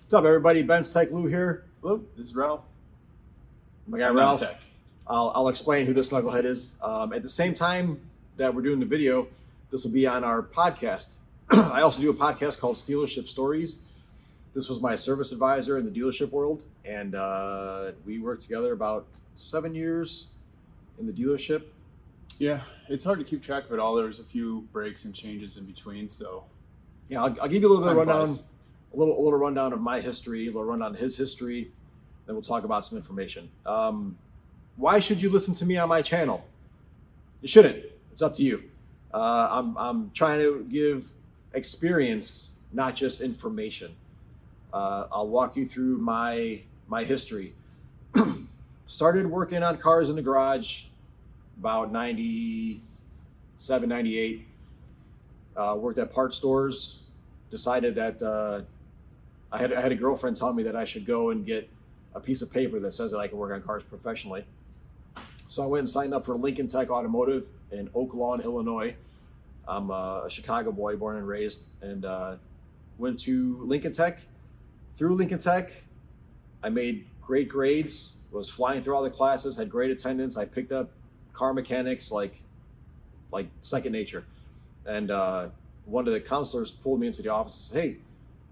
What's up, everybody? Ben's Tech Lou here. Hello, this is Ralph. My guy I'm Ralph. Tech. I'll explain who this knucklehead is. At the same time that we're doing the video, this will be on our podcast. I also do a podcast called Stealership Stories. This was my service advisor in the dealership world, and we worked together about 7 years in the dealership. Yeah, it's hard to keep track of it all. There was a few breaks and changes in between, so Yeah, I'll give you a little bit of time rundown, flies. a little rundown of my history, a little rundown of his history. Then we'll talk about some information. Why should you listen to me on my channel? You shouldn't. It's up to you. I'm trying to give experience, not just information. I'll walk you through my history. Started working on cars in the garage about 97, 98. Worked at parts stores. Decided that I had a girlfriend tell me that I should go and get a piece of paper that says that I can work on cars professionally. So I went and signed up for Lincoln Tech Automotive in Oak Lawn, Illinois. I'm a Chicago boy, born and raised, and went to Lincoln Tech. Through Lincoln Tech, I made great grades, was flying through all the classes, had great attendance. I picked up car mechanics like second nature. And one of the counselors pulled me into the office and said, "Hey,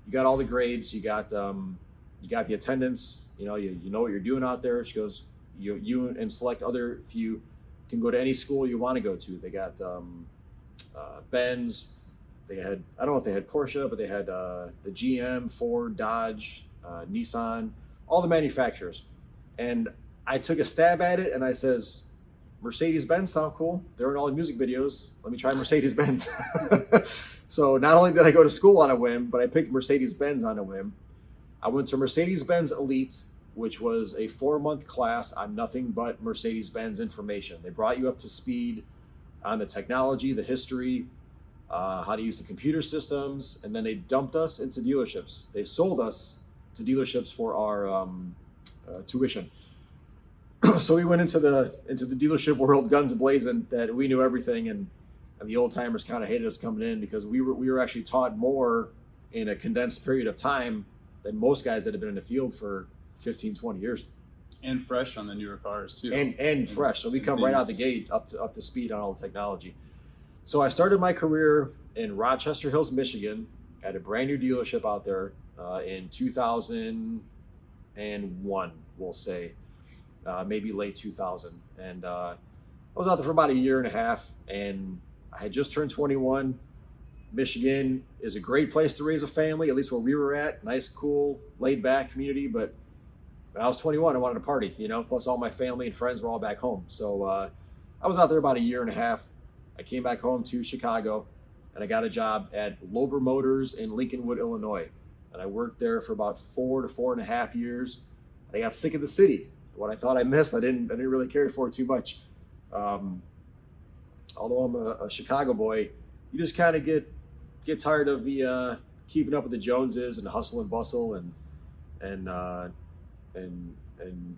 you got all the grades, you got the attendance, you know what you're doing out there." She goes, you and select other few can go to any school you want to go to. They got Benz, they had, I don't know if they had Porsche, but they had the GM, Ford, Dodge, Nissan, all the manufacturers. And I took a stab at it and I says, Mercedes-Benz sound cool. They're in all the music videos. Let me try Mercedes-Benz. So not only did I go to school on a whim, but I picked Mercedes-Benz on a whim. I went to Mercedes-Benz Elite, which was a 4-month class on nothing but Mercedes-Benz information. They brought you up to speed on the technology, the history, how to use the computer systems, and then they dumped us into dealerships. They sold us to dealerships for our tuition. So we went into the dealership world guns blazing, that we knew everything, and the old timers kind of hated us coming in because we were actually taught more in a condensed period of time than most guys that have been in the field for 15, 20 years. And fresh on the newer cars too. And fresh. So we come right out the gate up to speed on all the technology. So I started my career in Rochester Hills, Michigan, at a brand new dealership out there in 2001, we'll say. Maybe late 2000. And I was out there for about a year and a half, and I had just turned 21. Michigan is a great place to raise a family, at least where we were at. Nice, cool, laid back community. But when I was 21, I wanted to party, plus all my family and friends were all back home. So I was out there about a year and a half. I came back home to Chicago, and I got a job at Lober Motors in Lincolnwood, Illinois. And I worked there for about 4 to 4.5 years. I got sick of the city. What I thought I missed, I didn't really care for it too much. Although I'm a Chicago boy, you just kind of get tired of the keeping up with the Joneses and the hustle and bustle and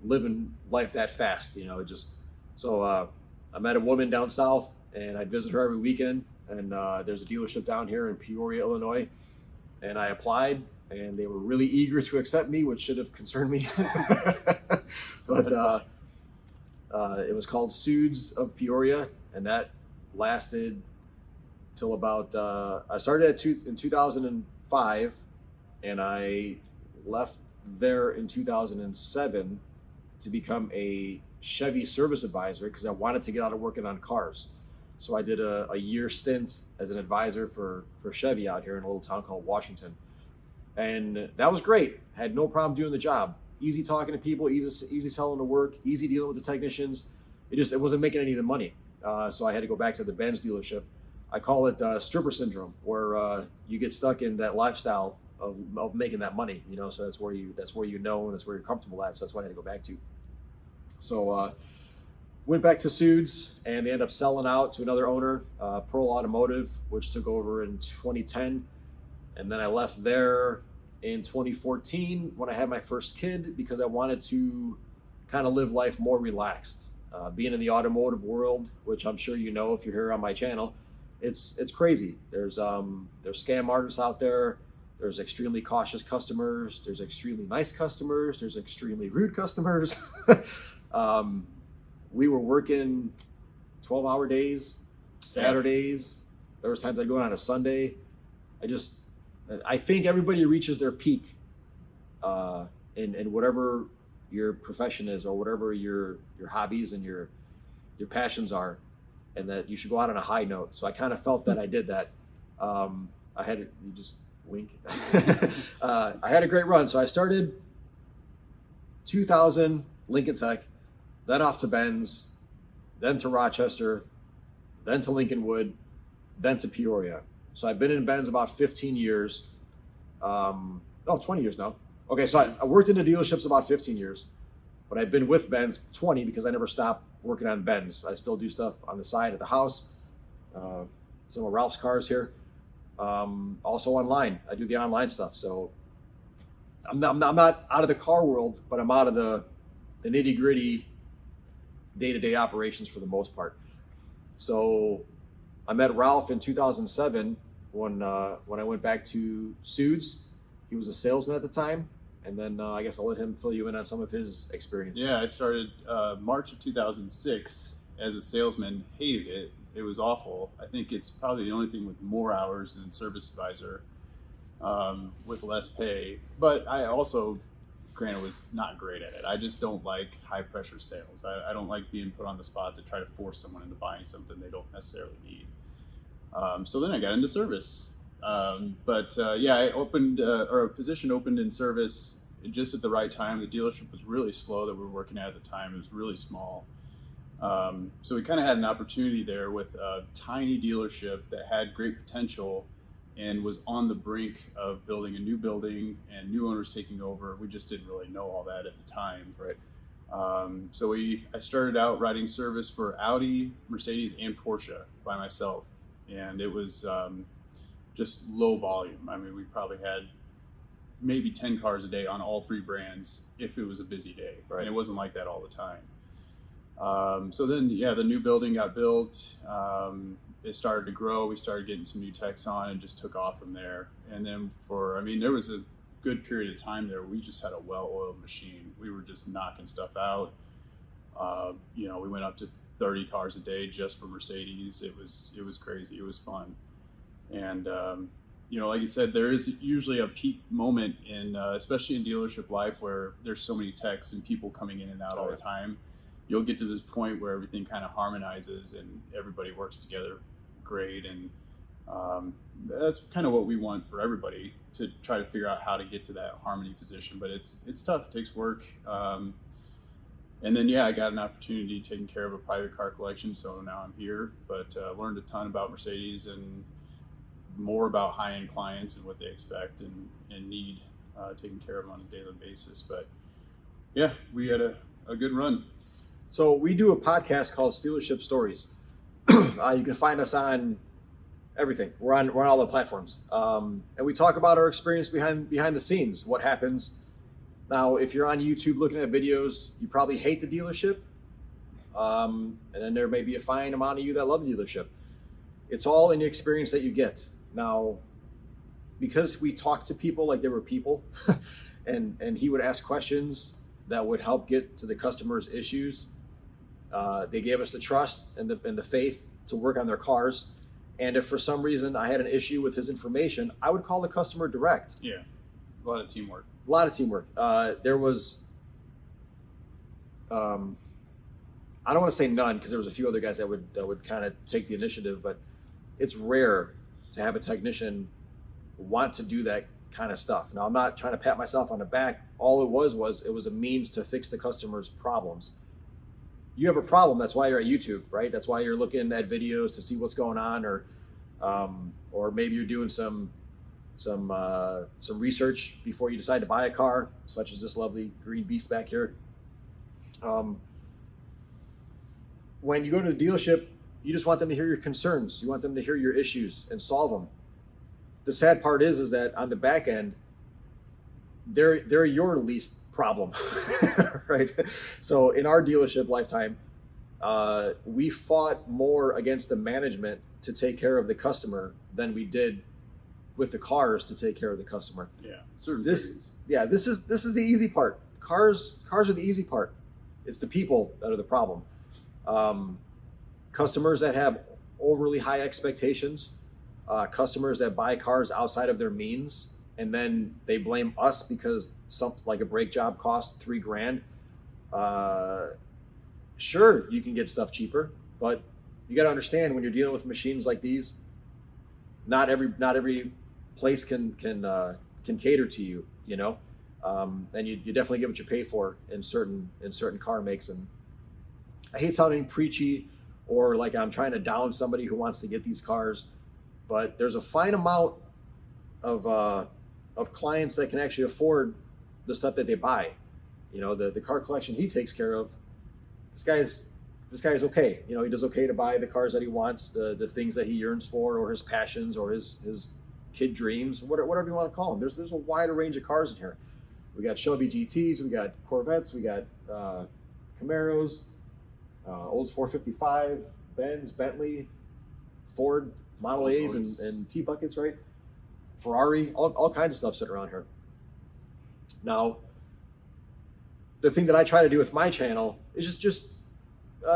living life that fast. So I met a woman down south, and I'd visit her every weekend. And there's a dealership down here in Peoria, Illinois, and I applied. And they were really eager to accept me, which should have concerned me. But it was called Sudes of Peoria, and that lasted till about, I started in 2005, and I left there in 2007 to become a Chevy service advisor because I wanted to get out of working on cars. So I did a year stint as an advisor for Chevy out here in a little town called Washington. And that was great. Had no problem doing the job. Easy talking to people, easy selling the work, easy dealing with the technicians. It wasn't making any of the money. So I had to go back to the Benz dealership. I call it stripper syndrome, where you get stuck in that lifestyle of making that money. So that's where you know, and that's where you're comfortable at. So that's what I had to go back to. So went back to Sudes, and they ended up selling out to another owner, Pearl Automotive, which took over in 2010. And then I left there in 2014 when I had my first kid because I wanted to kind of live life more relaxed. Being in the automotive world, which I'm sure you know if you're here on my channel, it's crazy. There's scam artists out there. There's extremely cautious customers. There's extremely nice customers. There's extremely rude customers. We were working 12-hour days, Saturdays. There was times I'd go on a Sunday. I think everybody reaches their peak in whatever your profession is or whatever your hobbies and your passions are, and that you should go out on a high note. So I kind of felt that I did that. You just wink. I had a great run. So I started 2000 Lincoln Tech, then off to Benz, then to Rochester, then to Lincolnwood, then to Peoria. So I've been in Benz about 15 years. 20 years now. Okay, so I worked in the dealerships about 15 years, but I've been with Benz 20 because I never stopped working on Benz. I still do stuff on the side of the house, some of Ralph's cars here. Also online, I do the online stuff. So I'm not out of the car world, but I'm out of the nitty gritty day-to-day operations for the most part. So I met Ralph in 2007 when I went back to Sudes. He was a salesman at the time, and then I guess I'll let him fill you in on some of his experience. Yeah, I started March of 2006 as a salesman. Hated it. It was awful. I think it's probably the only thing with more hours than service advisor, with less pay. But I also, granted, was not great at it. I just don't like high pressure sales. I don't like being put on the spot to try to force someone into buying something they don't necessarily need. So then I got into service. I opened, or a position opened in service just at the right time. The dealership was really slow that we were working at the time. It was really small. So we kind of had an opportunity there with a tiny dealership that had great potential and was on the brink of building a new building and new owners taking over. We just didn't really know all that at the time. Right. I started out writing service for Audi, Mercedes, and Porsche by myself. And it was just low volume. I mean, we probably had maybe 10 cars a day on all three brands if it was a busy day. Right. And it wasn't like that all the time. So then, the new building got built. It started to grow. We started getting some new techs on and just took off from there. And then there was a good period of time there. We just had a well-oiled machine. We were just knocking stuff out. We went up to 30 cars a day just for Mercedes. It was crazy. It was fun. And, like you said, there is usually a peak moment especially in dealership life where there's so many techs and people coming in and out all the time. You'll get to this point where everything kind of harmonizes and everybody works together great. And that's kind of what we want for everybody, to try to figure out how to get to that harmony position. But it's tough. It takes work. And then, I got an opportunity taking care of a private car collection. So now I'm here, but learned a ton about Mercedes and more about high-end clients and what they expect and need taken care of on a daily basis. But we had a good run. So we do a podcast called Stealership Stories. You can find us on everything. We're on all the platforms, and we talk about our experience behind the scenes. What happens now? If you're on YouTube looking at videos, you probably hate the dealership, and then there may be a fine amount of you that love the dealership. It's all in the experience that you get. Now, because we talked to people like they were people, and he would ask questions that would help get to the customer's issues. They gave us the trust and the faith to work on their cars. And if for some reason I had an issue with his information, I would call the customer direct. Yeah, a lot of teamwork. There was, I don't want to say none, because there was a few other guys that would kind of take the initiative, but it's rare to have a technician want to do that kind of stuff. Now, I'm not trying to pat myself on the back. All it was a means to fix the customer's problems. You have a problem, that's why you're at YouTube, right? That's why you're looking at videos to see what's going on, or maybe you're doing some research before you decide to buy a car, such as this lovely green beast back here. When you go to the dealership, you just want them to hear your concerns. You want them to hear your issues and solve them. The sad part is that on the back end, they're your least problem, right? So in our dealership lifetime, we fought more against the management to take care of the customer than we did with the cars to take care of the customer. Yeah, certain This periods. yeah, this is the easy part. Cars are the easy part. It's the people that are the problem. Customers that have overly high expectations, customers that buy cars outside of their means, and then they blame us because something like a brake job costs $3,000. Sure, you can get stuff cheaper, but you got to understand when you're dealing with machines like these, not every place can cater to you, you know, and you definitely get what you pay for in certain car makes. And I hate sounding preachy or like I'm trying to down somebody who wants to get these cars, but there's a fine amount of clients that can actually afford the stuff that they buy. You know, the car collection he takes care of, this guy's okay. You know, he does okay to buy the cars that he wants, the things that he yearns for, or his passions, or his kid dreams, whatever you want to call them. There's a wider range of cars in here. We got Shelby GTs, we got Corvettes, we got Camaros, old 455, Benz, Bentley, Ford Model A's and T-buckets, right? Ferrari, all kinds of stuff sitting around here. Now, the thing that I try to do with my channel is just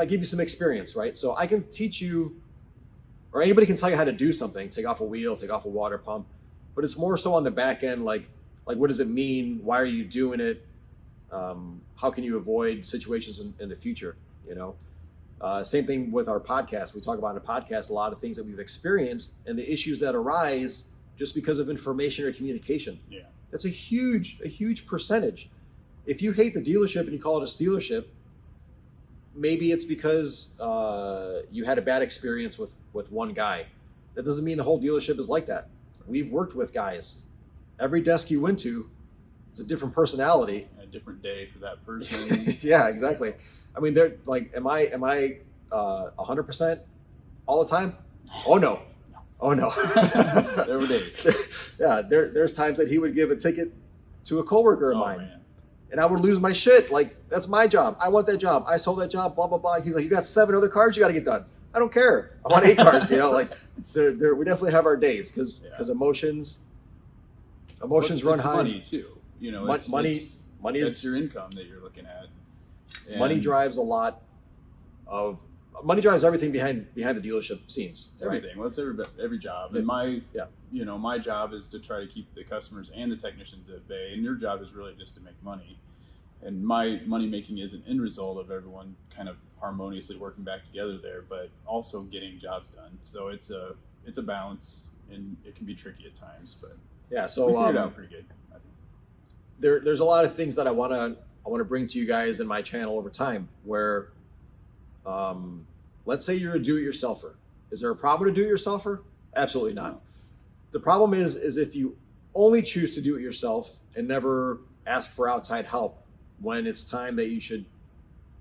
give you some experience, right? So I can teach you, or anybody can tell you how to do something, take off a wheel, take off a water pump, but it's more so on the back end, like what does it mean? Why are you doing it? How can you avoid situations in the future, you know? Same thing with our podcast. We talk about in a podcast a lot of things that we've experienced and the issues that arise just because of information or communication. Yeah. That's a huge percentage. If you hate the dealership and you call it a Stealership, maybe it's because you had a bad experience with one guy. That doesn't mean the whole dealership is like that. We've worked with guys. Every desk you went to is a different personality. A different day for that person. Yeah, exactly. I mean, they're like, am I 100% all the time? Oh no. Oh no. There were days. Yeah, there's times that he would give a ticket to a coworker of mine. Man. And I would lose my shit. Like, that's my job. I want that job. I sold that job, blah, blah, blah. He's like, you got 7 other cars you got to get done. I don't care. I want 8 cars, you know? Like, we definitely have our days because emotions run high. Money, too. You know, money that's is your income that you're looking at. And money drives everything behind the dealership scenes. Everything. Right? Well, it's every job. And my job is to try to keep the customers and the technicians at bay. And your job is really just to make money. And my money making is an end result of everyone kind of harmoniously working back together there, but also getting jobs done. So it's a balance, and it can be tricky at times. But yeah, so we figured it out pretty good, I think. There's a lot of things that I want to bring to you guys in my channel over time. Where, let's say you're a do-it-yourselfer. Is there a problem to do-it-yourselfer? Absolutely not. No. The problem is if you only choose to do it yourself and never ask for outside help when it's time that you should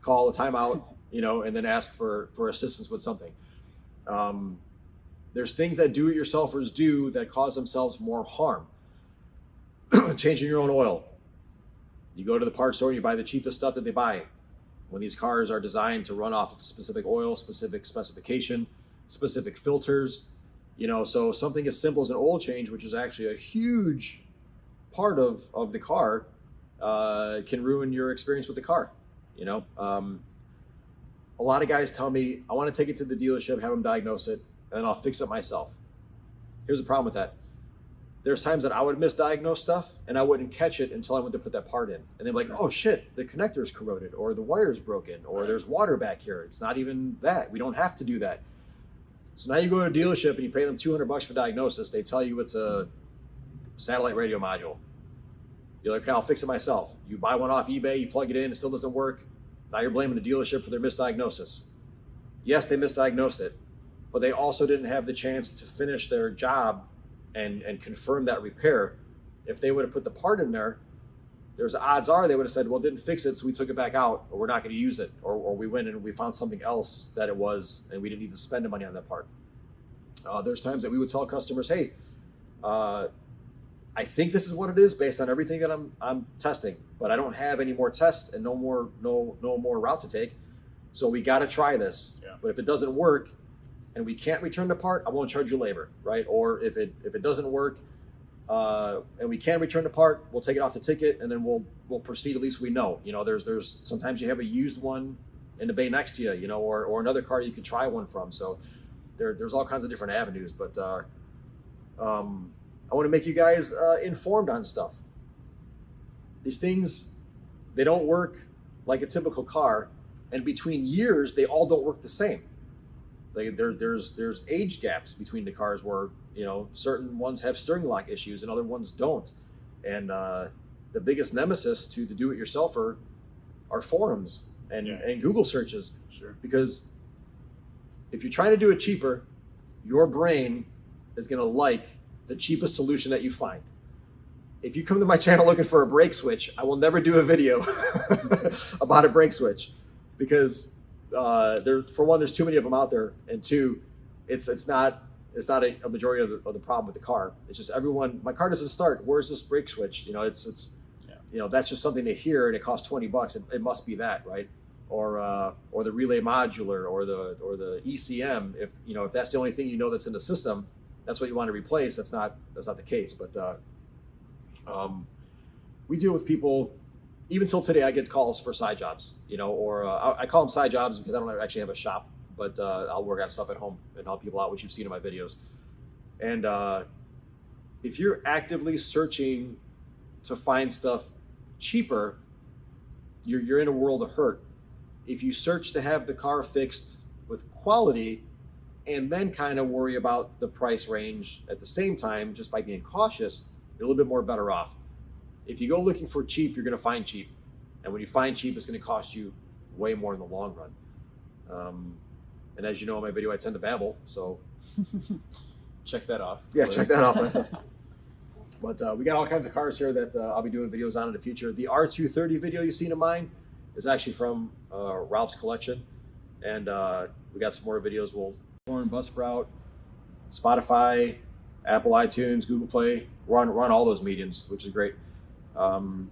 call a timeout, you know, and then ask for assistance with something. There's things that do-it-yourselfers do that cause themselves more harm. Changing your own oil. You go to the parts store and you buy the cheapest stuff that they buy. When these cars are designed to run off of specific oil, specific specification, specific filters, you know, so something as simple as an oil change, which is actually a huge part of the car, can ruin your experience with the car. You know, a lot of guys tell me, I want to take it to the dealership, have them diagnose it, and I'll fix it myself. Here's the problem with that. There's times that I would misdiagnose stuff and I wouldn't catch it until I went to put that part in. And they're like, oh shit, the connector's corroded, or the wire's broken, or there's water back here. It's not even that. We don't have to do that. So now you go to a dealership and you pay them $200 for diagnosis. They tell you it's a satellite radio module. You're like, okay, I'll fix it myself. You buy one off eBay, you plug it in, it still doesn't work. Now you're blaming the dealership for their misdiagnosis. Yes, they misdiagnosed it, but they also didn't have the chance to finish their job and confirm that repair. If they would have put the part in there, there's odds are they would have said, well, didn't fix it, so we took it back out, or we're not going to use it, or we went and we found something else that it was, and we didn't need to spend the money on that part. There's times that we would tell customers, hey, I think this is what it is based on everything that I'm testing, but I don't have any more tests and no more route to take, so we got to try this. Yeah. But if it doesn't work, and we can't return the part, I won't charge you labor, right? Or if it doesn't work and we can return the part, we'll take it off the ticket, and then we'll proceed. At least we know. You know, there's sometimes you have a used one in the bay next to you, you know, or another car you could try one from. So there's all kinds of different avenues. But I want to make you guys informed on stuff. These things, they don't work like a typical car, and between years they all don't work the same. There's age gaps between the cars where, you know, certain ones have steering lock issues and other ones don't. And the biggest nemesis to the do-it-yourselfer are forums and Google searches. Sure. Because if you're trying to do it cheaper, your brain is going to like the cheapest solution that you find. If you come to my channel looking for a brake switch, I will never do a video about a brake switch, because for one, there's too many of them out there, and two, it's not a majority of the problem with the car. It's just everyone, my car doesn't start. Where's this brake switch? You know, it's you know, that's just something to hear, and it costs $20. It must be that, right? Or the relay modular, or the ECM. If you know, if that's the only thing you know that's in the system, that's what you want to replace. That's not the case. But we deal with people. Even till today, I get calls for side jobs, you know, or I call them side jobs because I don't actually have a shop, but I'll work on stuff at home and help people out, which you've seen in my videos. And if you're actively searching to find stuff cheaper, you're in a world of hurt. If you search to have the car fixed with quality and then kind of worry about the price range at the same time, just by being cautious, you're a little bit more better off. If you go looking for cheap, you're going to find cheap. And when you find cheap, it's going to cost you way more in the long run. And as you know in my video, I tend to babble. So check that off. Yeah, check that off. But we got all kinds of cars here that I'll be doing videos on in the future. The R230 video you've seen of mine is actually from Ralph's collection. And we got some more videos. We'll Buzzsprout, Spotify, Apple iTunes, Google Play. We're on all those mediums, which is great. So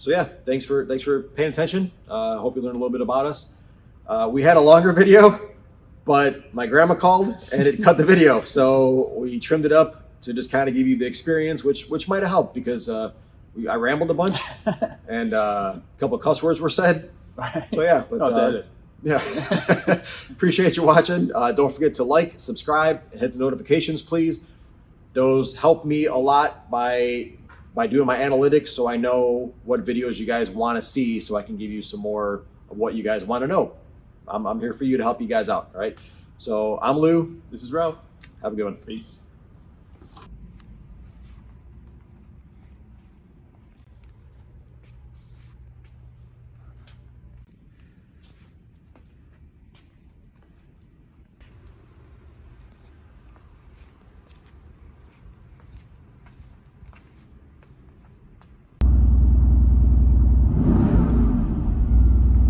yeah, thanks for paying attention. Hope you learned a little bit about us. We had a longer video, but my grandma called and it cut the video, so we trimmed it up to just kind of give you the experience, which might have helped, because I rambled a bunch and a couple of cuss words were said. Right. So yeah, but yeah, appreciate you watching. Don't forget to like, subscribe, and hit the notifications, please. Those help me a lot by doing my analytics, so I know what videos you guys want to see, so I can give you some more of what you guys want to know. I'm here for you to help you guys out, all right? So I'm Lou. This is Ralph. Have a good one. Peace.